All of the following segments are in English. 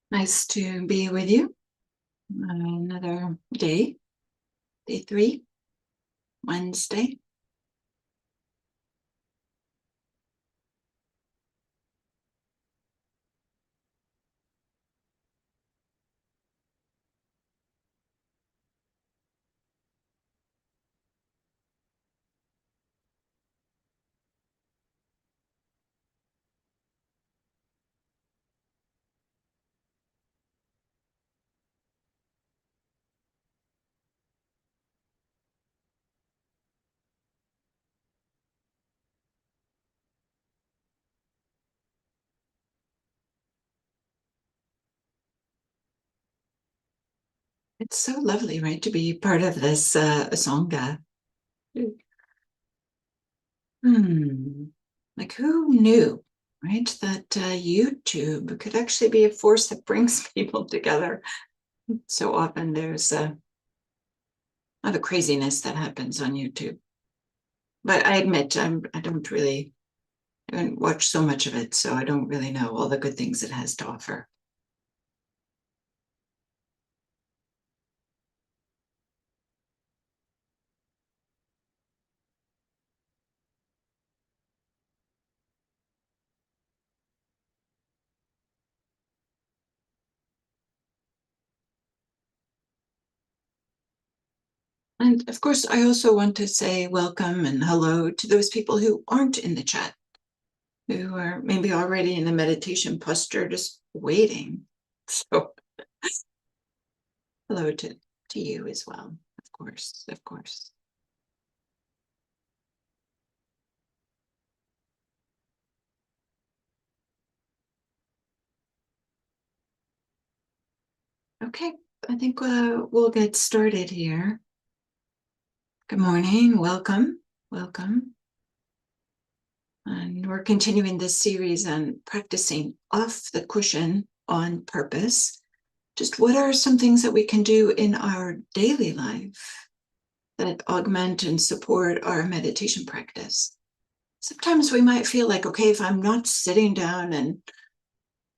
Nice to be with you. Another day, day 3, Wednesday. It's so lovely, right, to be part of this Sangha. Hmm. Like who knew, right, that YouTube could actually be a force that brings people together. So often there's a lot of craziness that happens on YouTube. But I admit I don't really, I haven't watched so much of it, so I don't really know all the good things it has to offer. And of course, I also want to say welcome and hello to those people who aren't in the chat, who are maybe already in the meditation posture, just waiting. So hello to you as well, of course, of course. Okay, I think we'll get started here. Good morning, welcome, welcome. And we're continuing this series on practicing off the cushion on purpose. Just what are some things that we can do in our daily life that augment and support our meditation practice? Sometimes we might feel like, okay, if I'm not sitting down in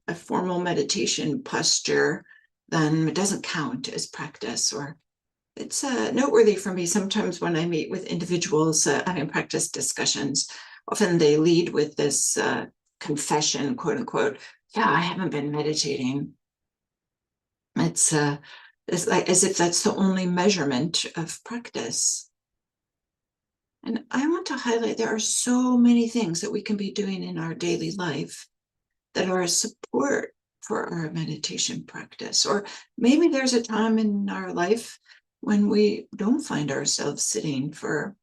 a formal meditation posture, then it doesn't count as practice. Or it's noteworthy for me sometimes when I meet with individuals having practice discussions. Often they lead with this confession, quote unquote. Yeah, I haven't been meditating. It's like as if that's the only measurement of practice. And I want to highlight there are so many things that we can be doing in our daily life that are a support for our meditation practice. Or maybe there's a time in our life when we don't find ourselves sitting for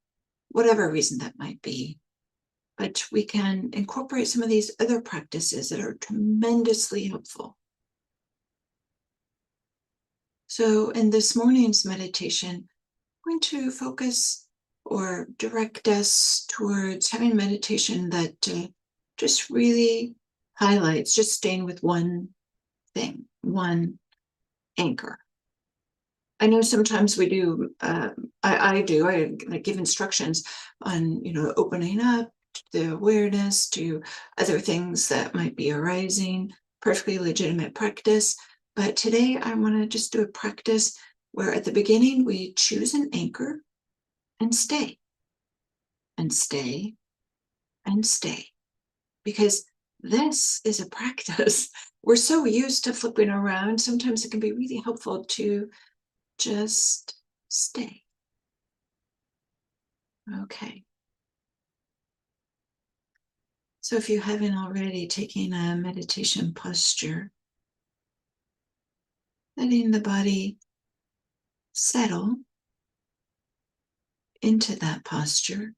whatever reason that might be. But we can incorporate some of these other practices that are tremendously helpful. So, in this morning's meditation, I'm going to focus or direct us towards having meditation that just really highlights just staying with one thing, one anchor. I know sometimes we do, I give instructions on, opening up the awareness to other things that might be arising, perfectly legitimate practice. But today I want to just do a practice where at the beginning we choose an anchor and stay and stay and stay. Because this is a practice. We're so used to flipping around. Sometimes it can be really helpful to just stay. Okay. So if you haven't already taken a meditation posture, letting the body settle into that posture.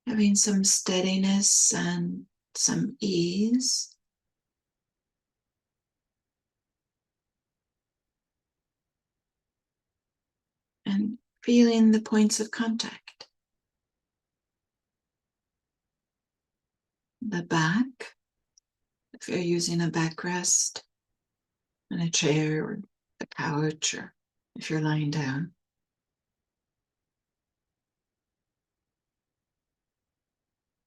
Having some steadiness and some ease. And feeling the points of contact. The back, if you're using a backrest on a chair or a couch or if you're lying down.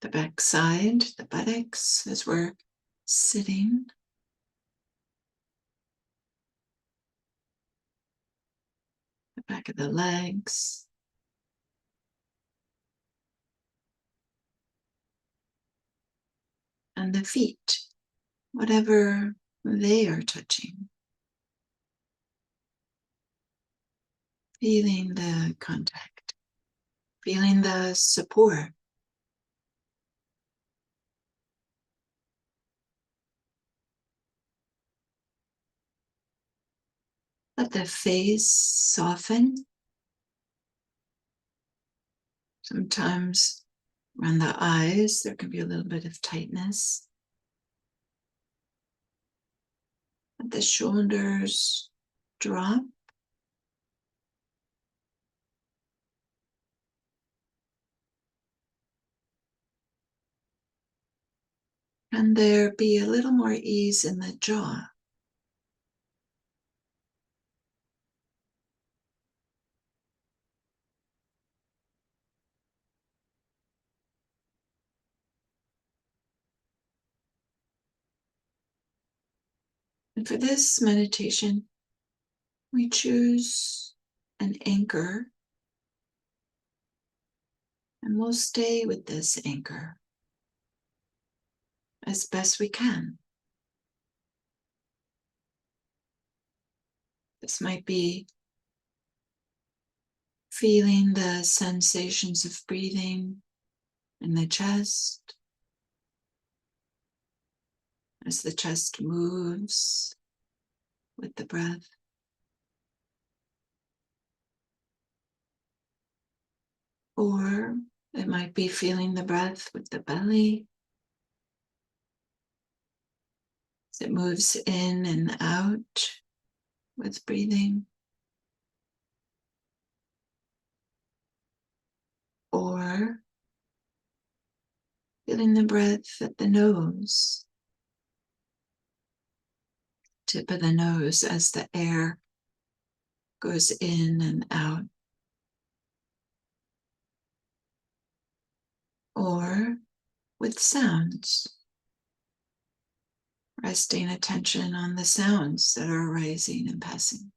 The back side, the buttocks as we're sitting. The back of the legs. And the feet, whatever they are touching. Feeling the contact, feeling the support. Let the face soften. Sometimes around the eyes, there can be a little bit of tightness. Let the shoulders drop. And there be a little more ease in the jaw. And for this meditation, we choose an anchor, and we'll stay with this anchor as best we can. This might be feeling the sensations of breathing in the chest as the chest moves with the breath. Or it might be feeling the breath with the belly as it moves in and out with breathing. Or feeling the breath at the nose, tip of the nose as the air goes in and out. Or with sounds, resting attention on the sounds that are arising and passing.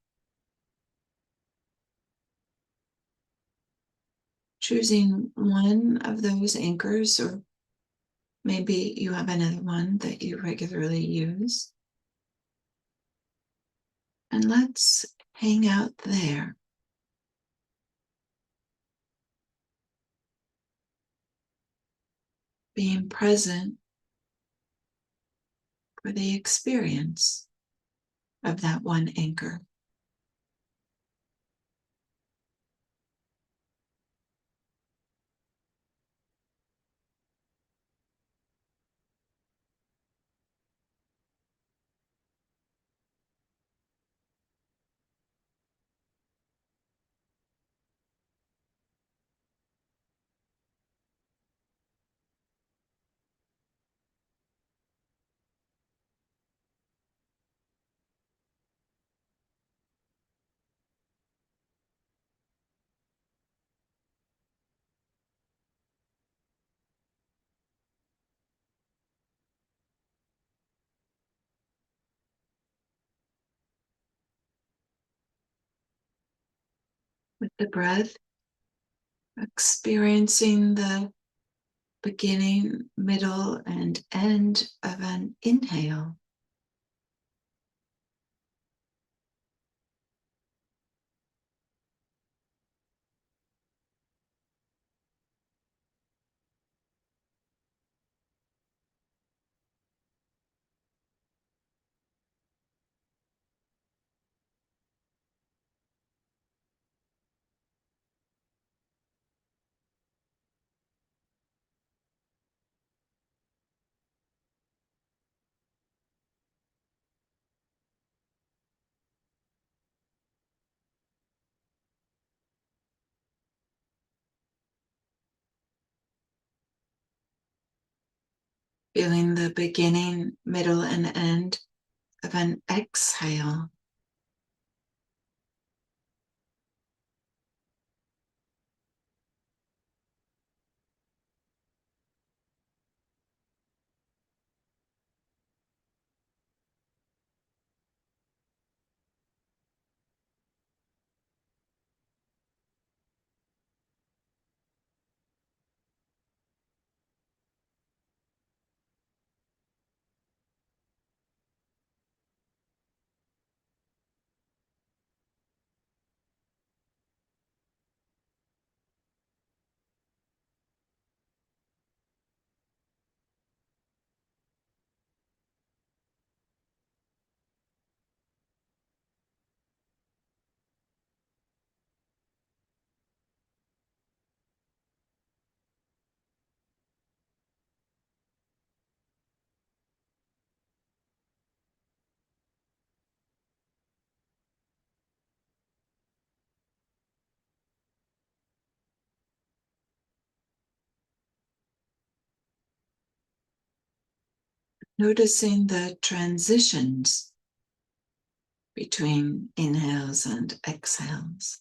Choosing one of those anchors, or maybe you have another one that you regularly use. And let's hang out there. Being present for the experience of that one anchor. With the breath, experiencing the beginning, middle, and end of an inhale. Feeling the beginning, middle, and end of an exhale. noticing the transitions between inhales and exhales.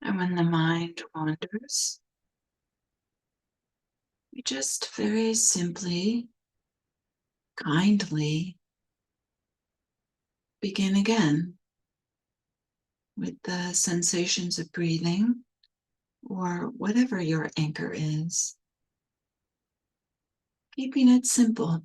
And when the mind wanders, we just very simply, kindly begin again with the sensations of breathing or whatever your anchor is, keeping it simple.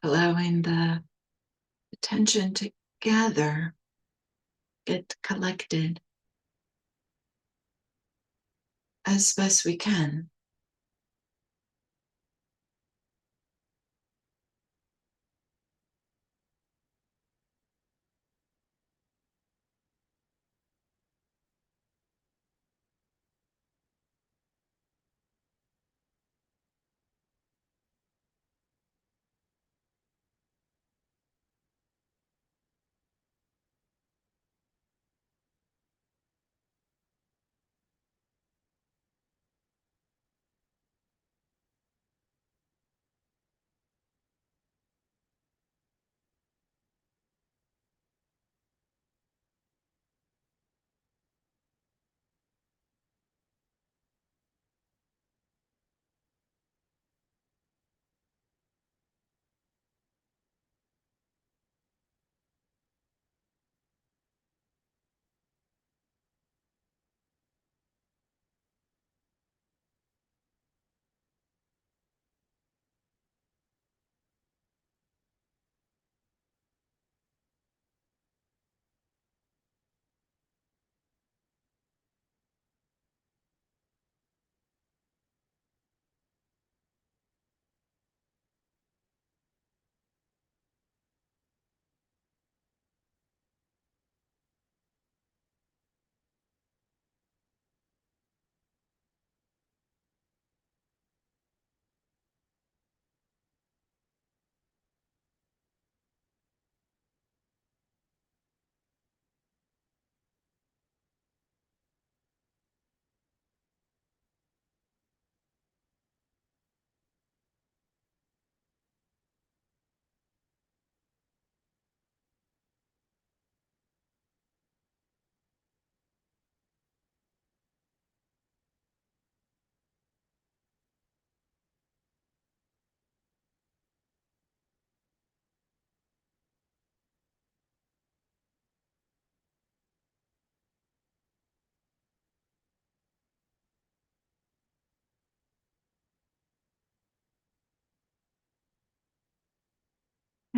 Allowing the attention to gather, get collected as best we can.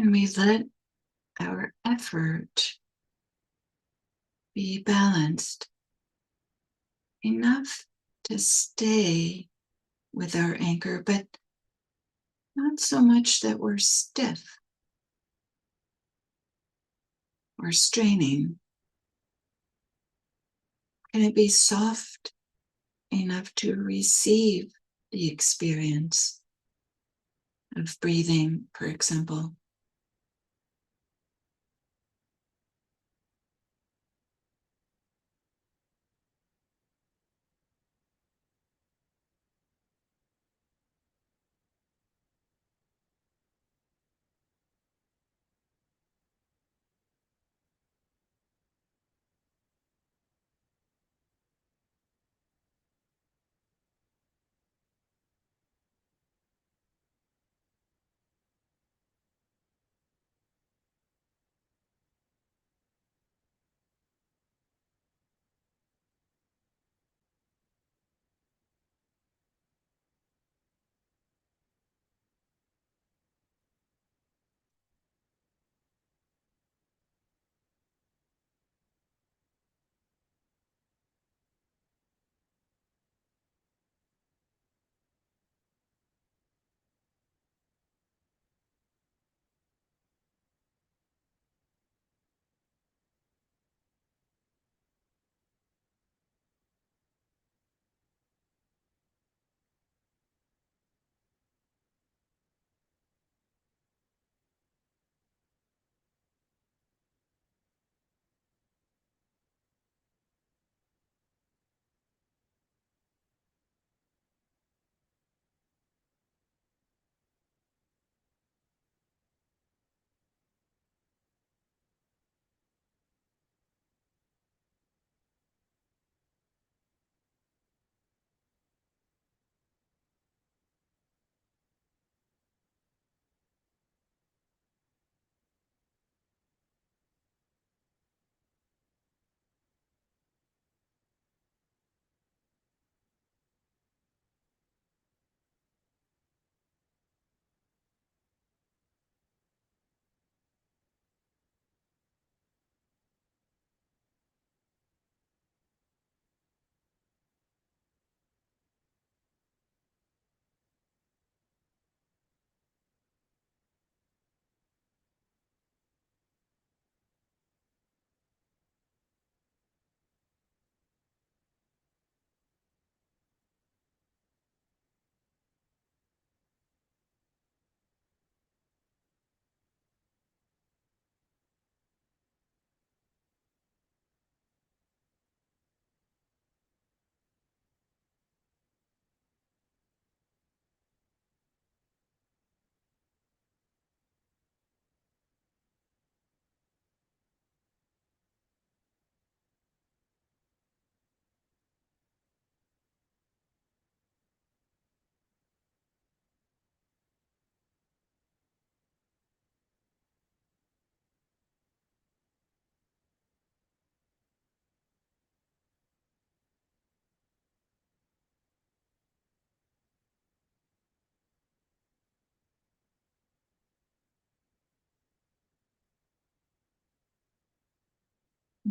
And we let our effort be balanced enough to stay with our anchor, but not so much that we're stiff or straining. Can it be soft enough to receive the experience of breathing, for example?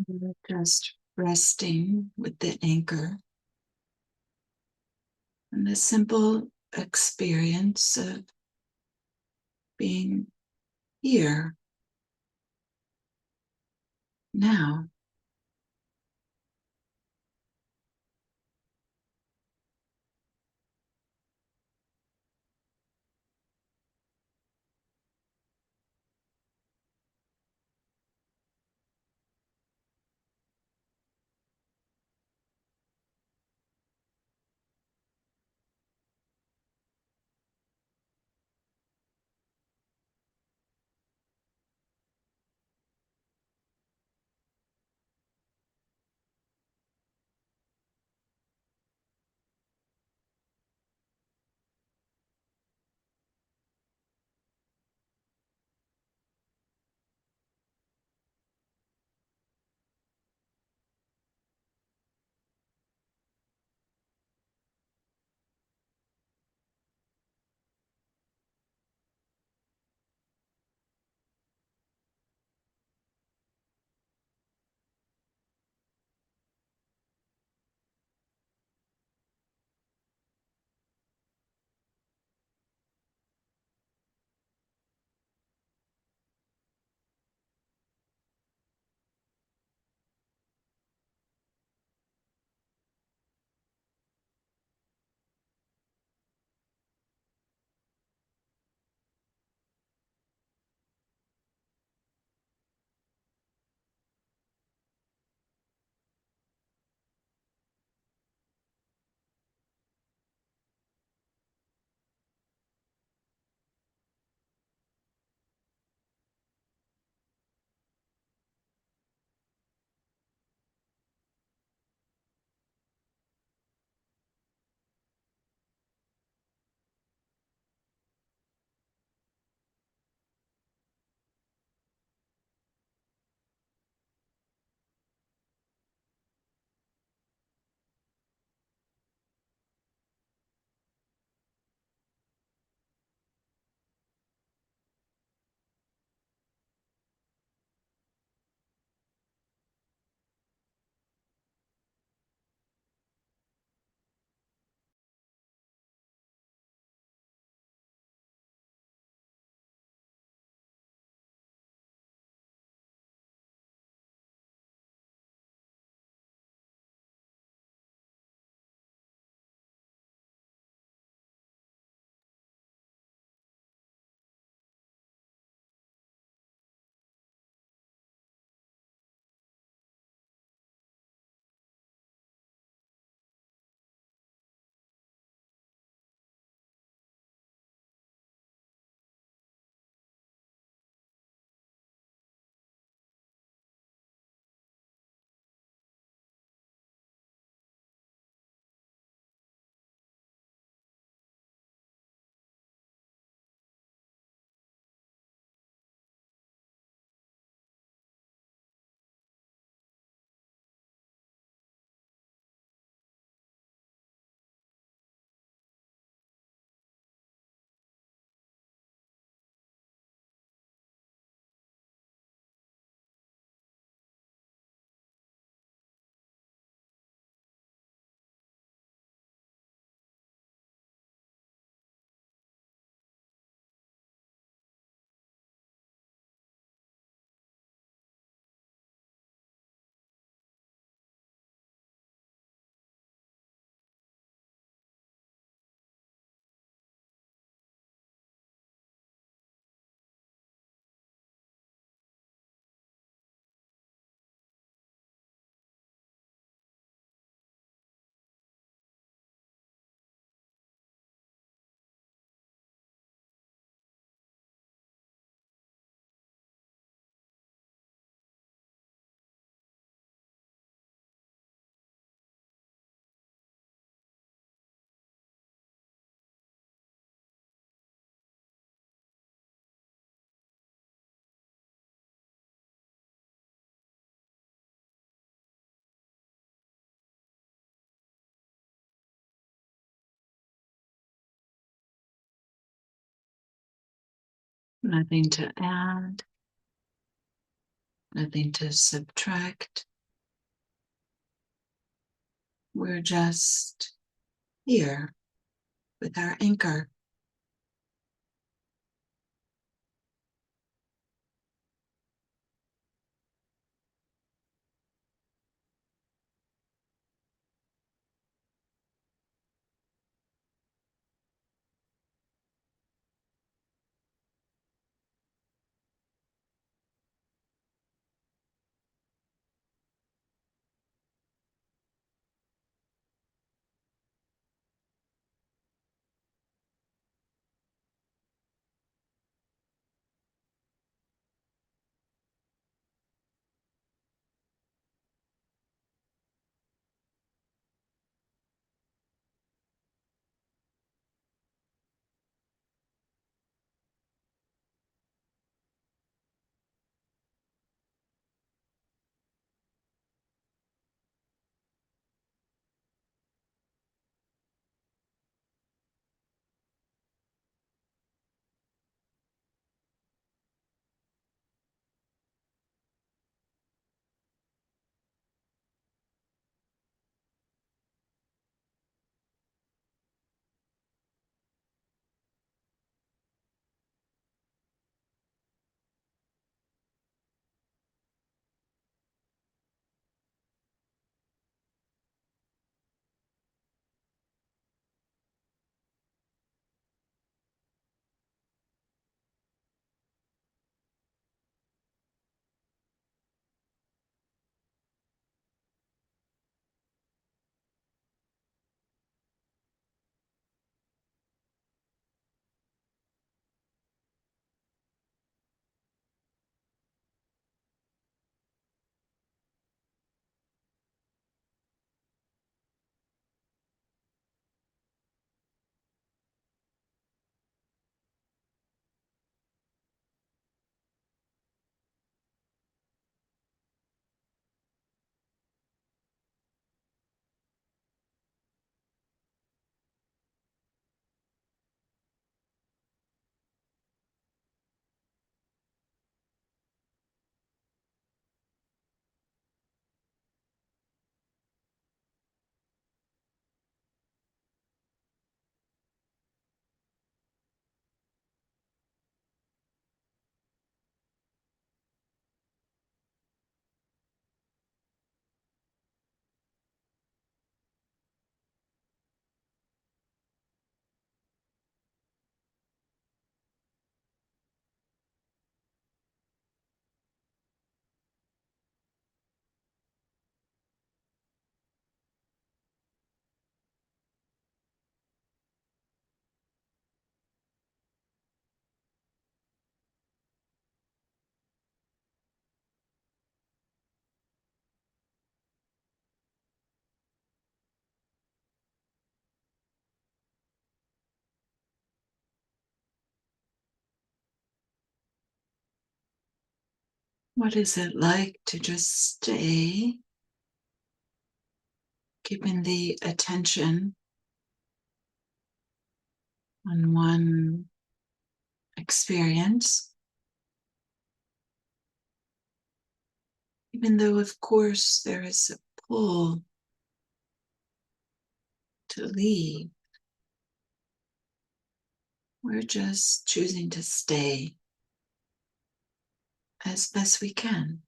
We're just resting with the anchor and the simple experience of being here now. Nothing to add, nothing to subtract. We're just here with our anchor. What is it like to just stay, keeping the attention on one experience, even though, of course, there is a pull to leave? We're just choosing to stay as best we can.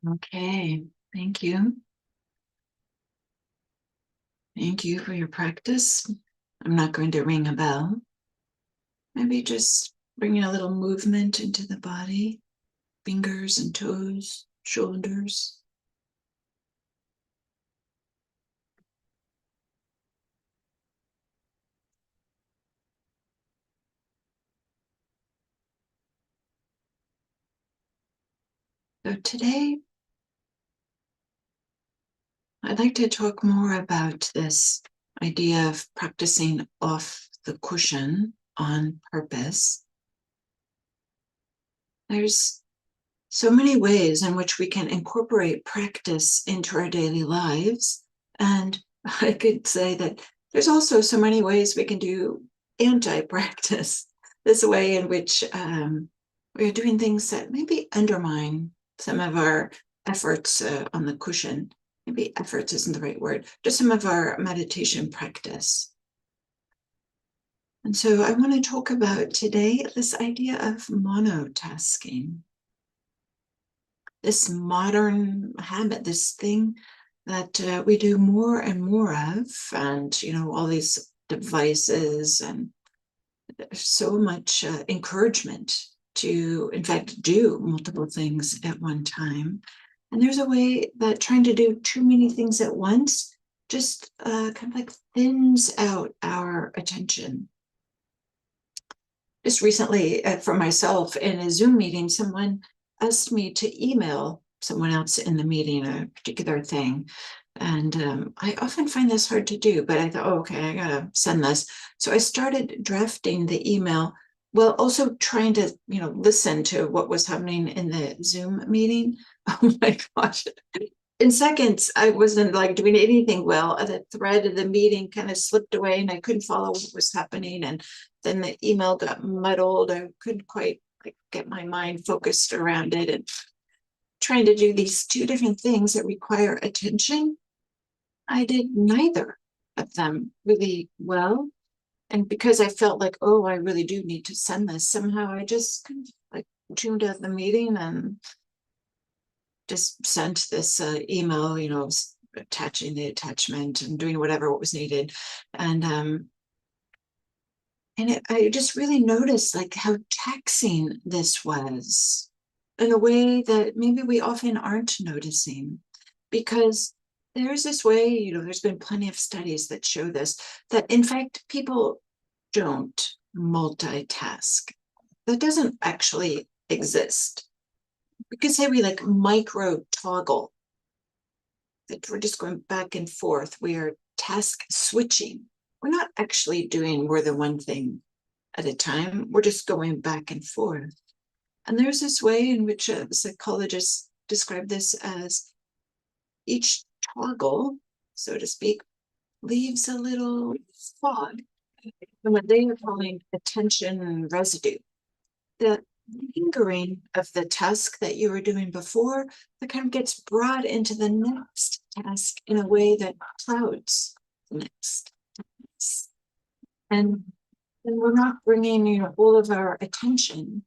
Okay, thank you. Thank you for your practice. I'm not going to ring a bell. Maybe just bringing a little movement into the body. fingers and toes, shoulders. So today, I'd like to talk more about this idea of practicing off the cushion on purpose. There's so many ways in which we can incorporate practice into our daily lives. And I could say that there's also so many ways we can do anti-practice, this way in which we're doing things that maybe undermine some of our efforts on the cushion. Maybe efforts isn't the right word, just some of our meditation practice. And so I want to talk about today this idea of monotasking, this modern habit, this thing that we do more and more of, and all these devices, and there's so much encouragement to, in fact, do multiple things at one time. And there's a way that trying to do too many things at once just kind of like thins out our attention. Just recently, for myself, in a Zoom meeting, someone asked me to email someone else in the meeting a particular thing. And I often find this hard to do, but I thought, oh, okay, I gotta send this. So I started drafting the email while also trying to, listen to what was happening in the Zoom meeting. Oh my gosh. In seconds, I wasn't like doing anything well. The thread of the meeting kind of slipped away and I couldn't follow what was happening. And then the email got muddled. I couldn't quite get my mind focused around it. And trying to do these two different things that require attention, I did neither of them really well. And because I felt like, oh, I really do need to send this, somehow I just kind of like tuned out the meeting and just sent this email, attaching the attachment and doing whatever was needed. And I just really noticed like how taxing this was in a way that maybe we often aren't noticing, because there's this way, there's been plenty of studies that show this, that in fact, people don't multitask. That doesn't actually exist. We could say we like micro toggle, that we're just going back and forth. We are task switching. We're not actually doing more than one thing at a time. We're just going back and forth. And there's this way in which psychologists describe this as each toggle, so to speak, leaves a little fog, and what they are calling attention residue. The lingering of the task that you were doing before, that kind of gets brought into the next task in a way that clouds the next task. And then we're not bringing, all of our attention.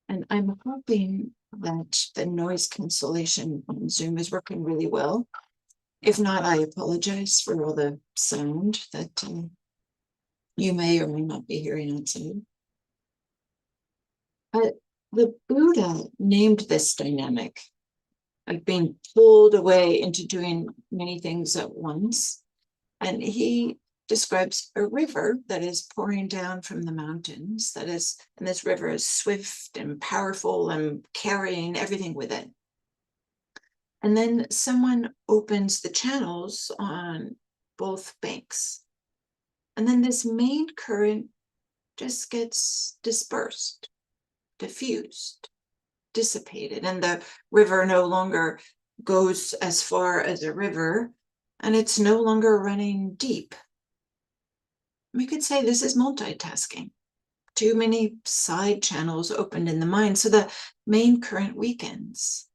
And I'm hoping that the noise cancellation on Zoom is working really well. If not, I apologize for all the sound that you may or may not be hearing outside. But the Buddha named this dynamic of being pulled away into doing many things at once. And he describes a river that is pouring down from the mountains, and this river is swift and powerful and carrying everything with it. And then someone opens the channels on both banks. And then this main current just gets dispersed, diffused, dissipated, and the river no longer goes as far as a river, and it's no longer running deep. We could say this is multitasking. Too many side channels opened in the mind, so the main current weakens.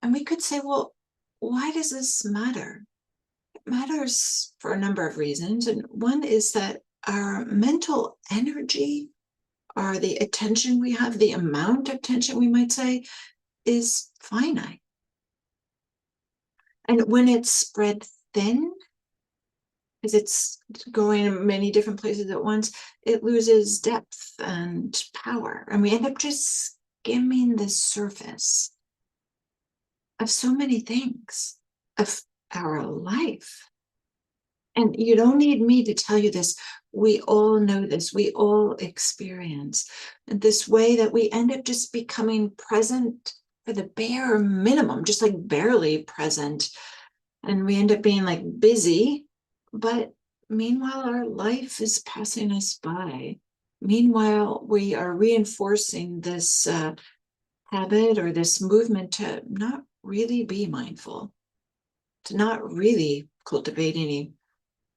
And we could say, well, why does this matter? It matters for a number of reasons. And one is that our mental energy, or the attention we have, the amount of attention we might say, is finite. And when it's spread thin, because it's going in many different places at once, it loses depth and power. And we end up just skimming the surface of so many things of our life. And you don't need me to tell you this. We all know this. We all experience this way that we end up just becoming present for the bare minimum, just like barely present. And we end up being like busy, but meanwhile, our life is passing us by. Meanwhile, we are reinforcing this habit or this movement to not really be mindful, to not really cultivate any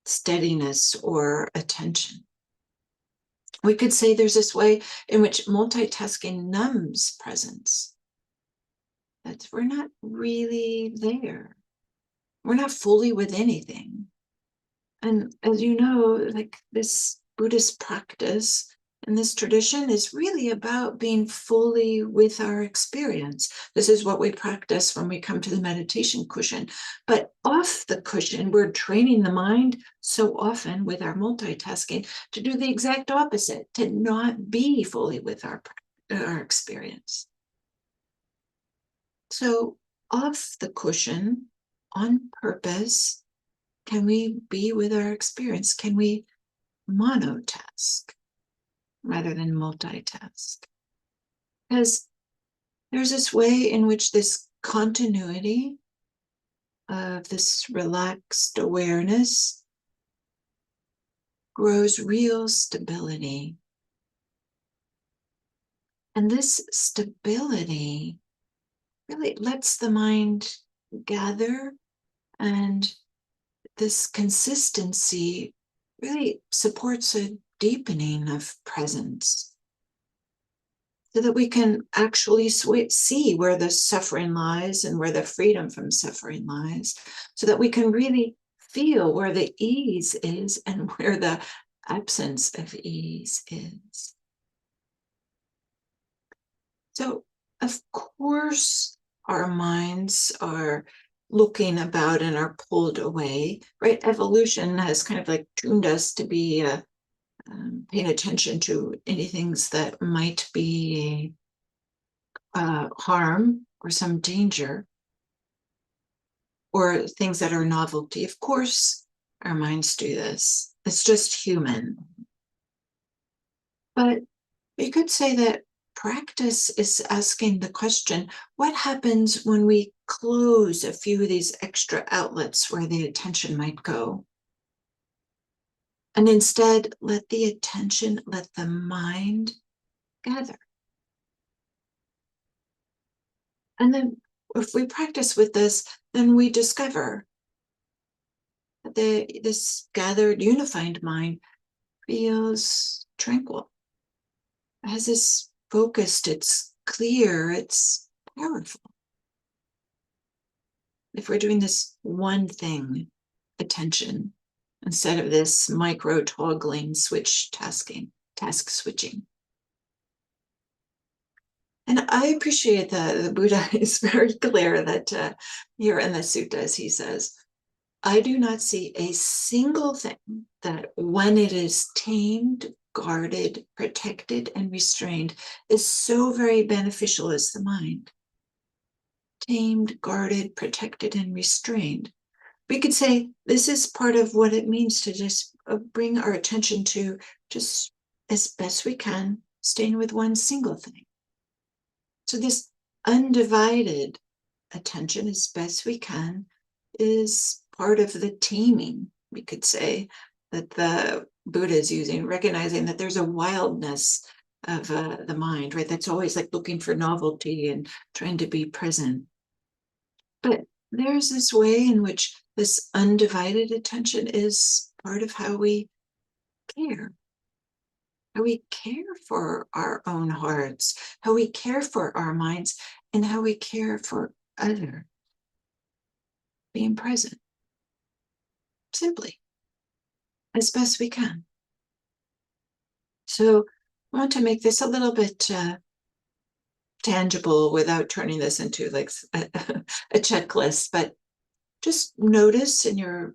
steadiness or attention. We could say there's this way in which multitasking numbs presence, that we're not really there. We're not fully with anything. And as you know, like this Buddhist practice and this tradition is really about being fully with our experience. This is what we practice when we come to the meditation cushion. But off the cushion, we're training the mind so often with our multitasking to do the exact opposite, to not be fully with our experience. So off the cushion, on purpose, can we be with our experience? Can we monotask rather than multitask? Because there's this way in which this continuity of this relaxed awareness grows real stability. And this stability really lets the mind gather, and this consistency really supports a deepening of presence so that we can actually see where the suffering lies and where the freedom from suffering lies, so that we can really feel where the ease is and where the absence of ease is. So, of course, our minds are looking about and are pulled away, right? Evolution has kind of like tuned us to be paying attention to any things that might be harm or some danger, or things that are novelty. Of course, our minds do this. It's just human. But you could say that practice is asking the question, what happens when we close a few of these extra outlets where the attention might go? And instead, let the attention, let the mind gather. And then if we practice with this, then we discover that this gathered, unified mind feels tranquil. It has this focused, it's clear, it's powerful. If we're doing this one thing, attention, instead of this micro toggling task switching. And I appreciate that the Buddha is very clear that here in the suttas, he says, I do not see a single thing that when it is tamed, guarded, protected, and restrained is so very beneficial as the mind. Tamed, guarded, protected, and restrained. We could say this is part of what it means to just bring our attention to just as best we can, staying with one single thing. So this undivided attention as best we can is part of the taming, we could say, that the Buddha is using, recognizing that there's a wildness of the mind, right? That's always like looking for novelty and trying to be present. But there's this way in which this undivided attention is part of how we care. How we care for our own hearts, how we care for our minds, and how we care for others. Being present. Simply. As best we can. So I want to make this a little bit tangible without turning this into like a checklist, but just notice in your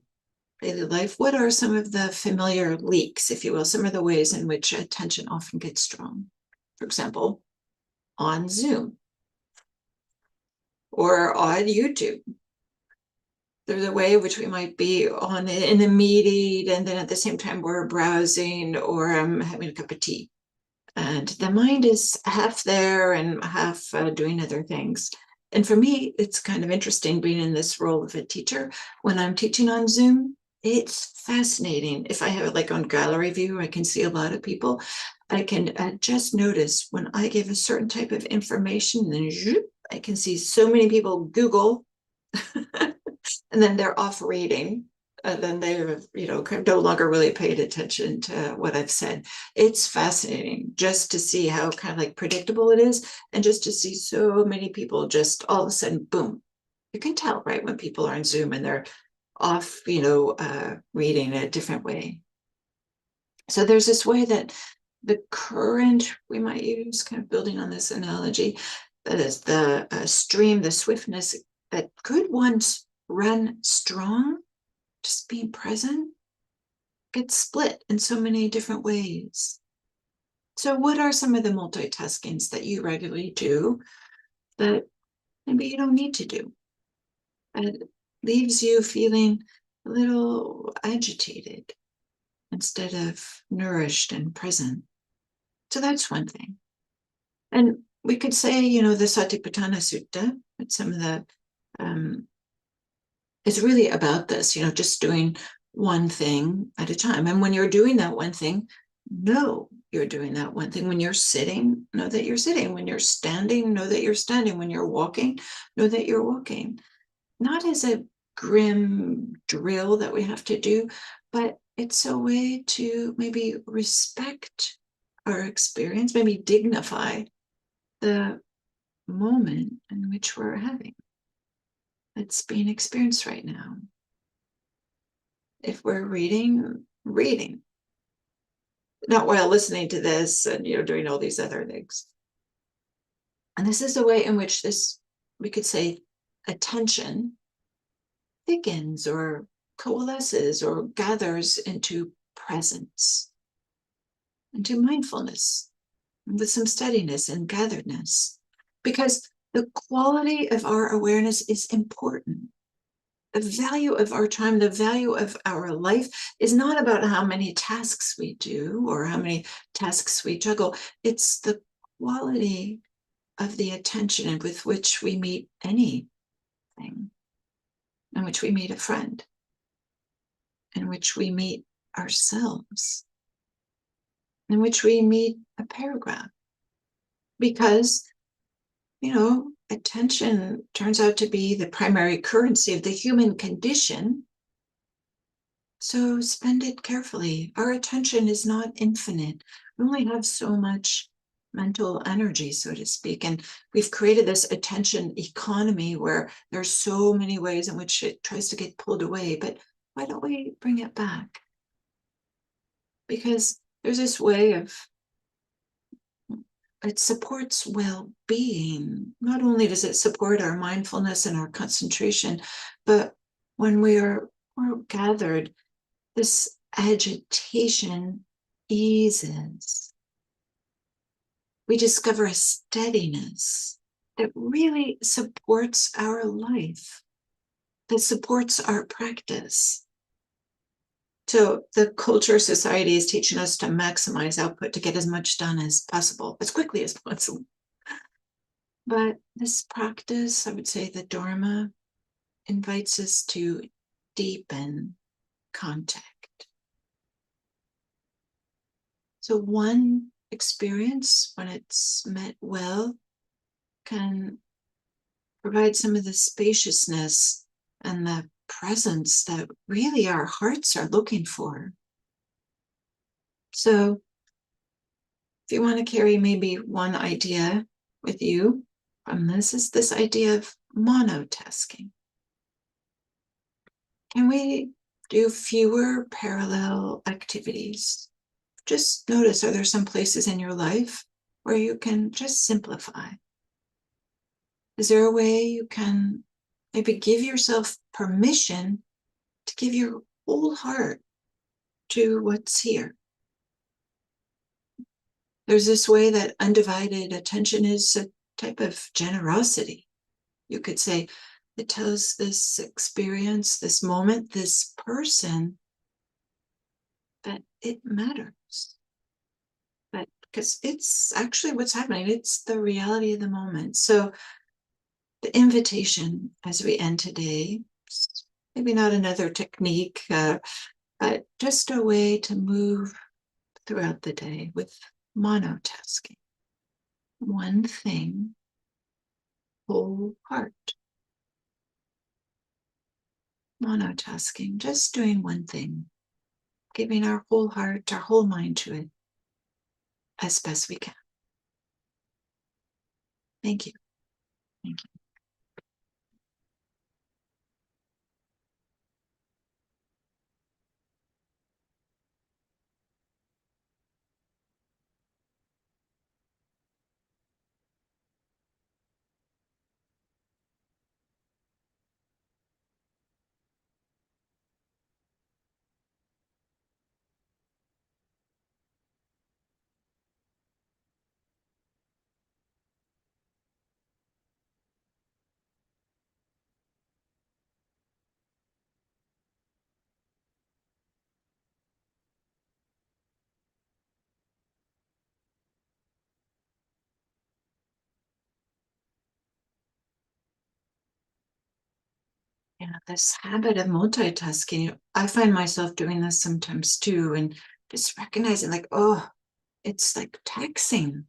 daily life, what are some of the familiar leaks, if you will, some of the ways in which attention often gets strong. For example, on Zoom or on YouTube. There's a way in which we might be in a meeting, and then at the same time we're browsing or having a cup of tea. And the mind is half there and half doing other things. And for me, it's kind of interesting being in this role of a teacher. When I'm teaching on Zoom, it's fascinating. If I have it like on gallery view, I can see a lot of people. I can just notice when I give a certain type of information, then I can see so many people Google and then they're off reading. And then they're, no longer really paid attention to what I've said. It's fascinating just to see how kind of like predictable it is, and just to see so many people just all of a sudden, boom. You can tell, right, when people are on Zoom and they're off, reading a different way. So there's this way that the current we might use, kind of building on this analogy, that is the stream, the swiftness that could once run strong, just being present, gets split in so many different ways. So what are some of the multitaskings that you regularly do that maybe you don't need to do? And leaves you feeling a little agitated instead of nourished and present. So that's one thing. And we could say, the Satipatthana Sutta, with some of the it's really about this, just doing one thing at a time. And when you're doing that one thing, know you're doing that one thing. When you're sitting, know that you're sitting. When you're standing, know that you're standing. When you're walking, know that you're walking. Not as a grim drill that we have to do, but it's a way to maybe respect our experience, maybe dignify the moment in which we're having. It's being experienced right now. If we're reading, not while listening to this and doing all these other things. And this is the way in which this, we could say, attention thickens or coalesces or gathers into presence, into mindfulness, with some steadiness and gatheredness, because the quality of our awareness is important. The value of our time, the value of our life is not about how many tasks we do or how many tasks we juggle. It's the quality of the attention with which we meet anything, in which we meet a friend, in which we meet ourselves, in which we meet a paragraph. Because, attention turns out to be the primary currency of the human condition. So spend it carefully. Our attention is not infinite. We only have so much mental energy, so to speak. And we've created this attention economy where there's so many ways in which it tries to get pulled away. But why don't we bring it back? Because there's this way of, it supports well-being. Not only does it support our mindfulness and our concentration, but when we're gathered, this agitation eases. We discover a steadiness that really supports our life, that supports our practice. So the culture society is teaching us to maximize output, to get as much done as possible, as quickly as possible. But this practice, I would say the Dharma, invites us to deepen contact. So one experience, when it's met well, can provide some of the spaciousness and the presence that really our hearts are looking for. So if you want to carry maybe one idea with you from this, is this idea of monotasking. Can we do fewer parallel activities? Just notice, are there some places in your life where you can just simplify? Is there a way you can maybe give yourself permission to give your whole heart to what's here? There's this way that undivided attention is a type of generosity. You could say it tells this experience, this moment, this person that it matters. But because it's actually what's happening, it's the reality of the moment. So the invitation as we end today, maybe not another technique, but just a way to move throughout the day with monotasking. One thing, whole heart. Monotasking, just doing one thing, giving our whole heart, our whole mind to it as best we can. Thank you. Thank you. Yeah, this habit of multitasking, I find myself doing this sometimes too, and just recognizing, like, oh, it's like taxing.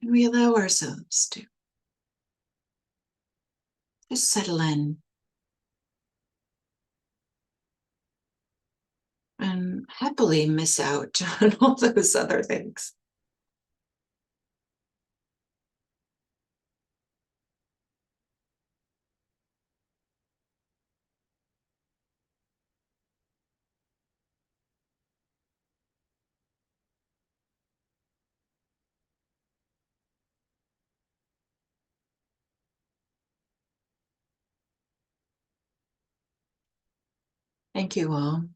Can we allow ourselves to just settle in and happily miss out on all those other things? Thank you all.